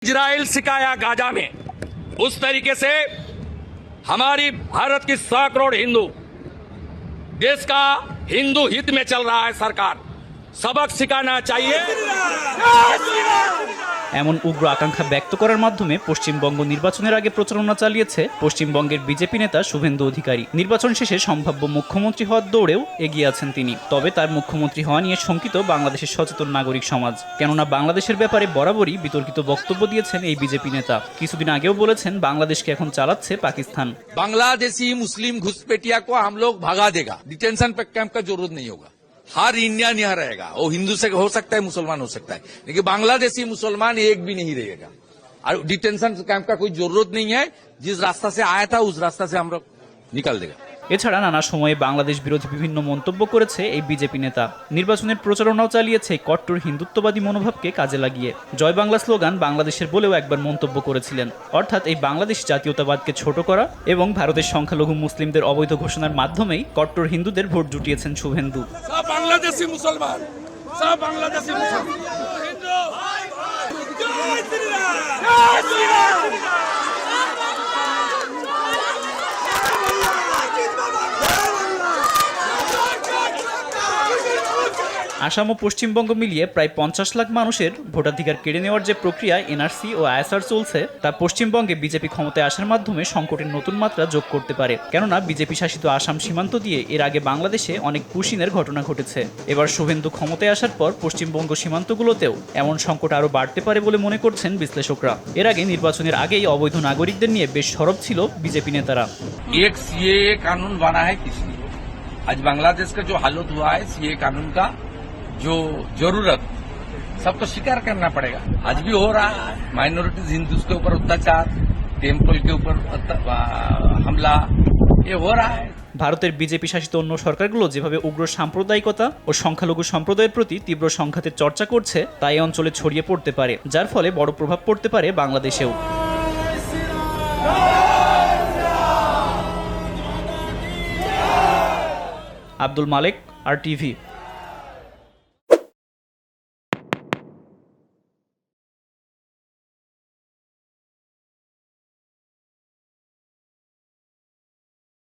Israel सिकाया Gaza में उस तरीके से हमारी भारत की 100 करोड़ हिंदू देश का हिंदू हित में चल रहा है। सरकार सबक सिखाना चाहिए। এমন উগ্র আকাঙ্ক্ষা ব্যক্ত করার মাধ্যমে পশ্চিমবঙ্গ নির্বাচনের আগে প্রচারণা চালিয়েছে পশ্চিমবঙ্গের বিজেপি নেতা শুভেন্দু অধিকারী। নির্বাচন শেষে সম্ভাব্য মুখ্যমন্ত্রী হওয়ার দৌড়েও এগিয়ে আছেন তিনি। তবে তার মুখ্যমন্ত্রী হওয়া নিয়ে শঙ্কিত বাংলাদেশের সচেতন নাগরিক সমাজ। কেননা বাংলাদেশের ব্যাপারে বরাবরই বিতর্কিত বক্তব্য দিয়েছেন এই বিজেপি নেতা। কিছুদিন আগেও বলেছেন বাংলাদেশকে এখন চালাচ্ছে পাকিস্তান। बांग्लादेशी मुस्लिम घुसपैठिया को हम लोग भगा देगा, डिटेंशन कैंप का जरूरत नहीं होगा। हर इंडियन यहाँ रहेगा, वो हिंदू से हो सकता है, मुसलमान हो सकता है, लेकिन बांग्लादेशी मुसलमान एक भी नहीं रहेगा। और डिटेंशन कैंप का कोई जरूरत नहीं है। जिस रास्ता से आया था उस रास्ता से हम लोग निकल देगा। এছাড়া নানা সময়ে বাংলাদেশ বিরোধী বিভিন্ন মন্তব্য করেছে এই বিজেপি নেতা। নির্বাচনের প্রচারণাও চালিয়েছে কট্টর হিন্দুত্ববাদী মনোভাবকে কাজে লাগিয়ে। জয় বাংলা স্লোগান বাংলাদেশের বলেও একবার মন্তব্য করেছিলেন। অর্থাৎ এই বাংলাদেশ জাতীয়তাবাদকে ছোট করা এবং ভারতের সংখ্যালঘু মুসলিমদের অবৈধ ঘোষণার মাধ্যমেই কট্টর হিন্দুদের ভোট জুটিয়েছেন শুভেন্দু। सब बांग्लादेशी मुसलमान, सब बांग्लादेशी मुसलमान हिंदू। जय श्री राम, जय श्री राम। আসাম ও পশ্চিমবঙ্গ মিলিয়ে প্রায় 50 লাখ মানুষের ভোটাধিকার কেড়ে নেওয়ার যে প্রক্রিয়া এনআরসি ও আইএসআর চলছে তা পশ্চিমবঙ্গে বিজেপি ক্ষমতায় আসার মাধ্যমে সংকটের নতুন মাত্রা যোগ করতে পারে। কেননা বিজেপি শাসিত আসাম সীমান্ত দিয়ে এর আগে বাংলাদেশে অনেক পুশিনের ঘটনা ঘটেছে। এবার শুভেন্দু ক্ষমতায় আসার পর পশ্চিমবঙ্গ সীমান্তগুলোতেও এমন সংকট আরও বাড়তে পারে বলে মনে করছেন বিশ্লেষকরা। এর আগে নির্বাচনের আগেই অবৈধ নাগরিকদের নিয়ে বেশ সরব ছিল বিজেপি নেতারা। एक सीएए कानून बना है किसने? आज बांग्लादेश का जो हालत हुआ है सीएए कानून का, जो जरूरत सबको स्वीकार करना पड़ेगा। आज भी हो रहा है, माइनॉरिटीज हिंदूज के ऊपर अत्याचार, टेम्पल के ऊपर हमला, ये हो रहा है। ভারতের বিজেপি শাসিত অন্য সরকারগুলো যেভাবে উগ্র সাম্প্রদায়িকতা ও সংখ্যালঘু সম্প্রদায়ের প্রতি তীব্র সংঘাতের চর্চা করছে তা এই অঞ্চলে ছড়িয়ে পড়তে পারে, যার ফলে বড় প্রভাব পড়তে পারে বাংলাদেশেও। আব্দুল মালেক, RTV।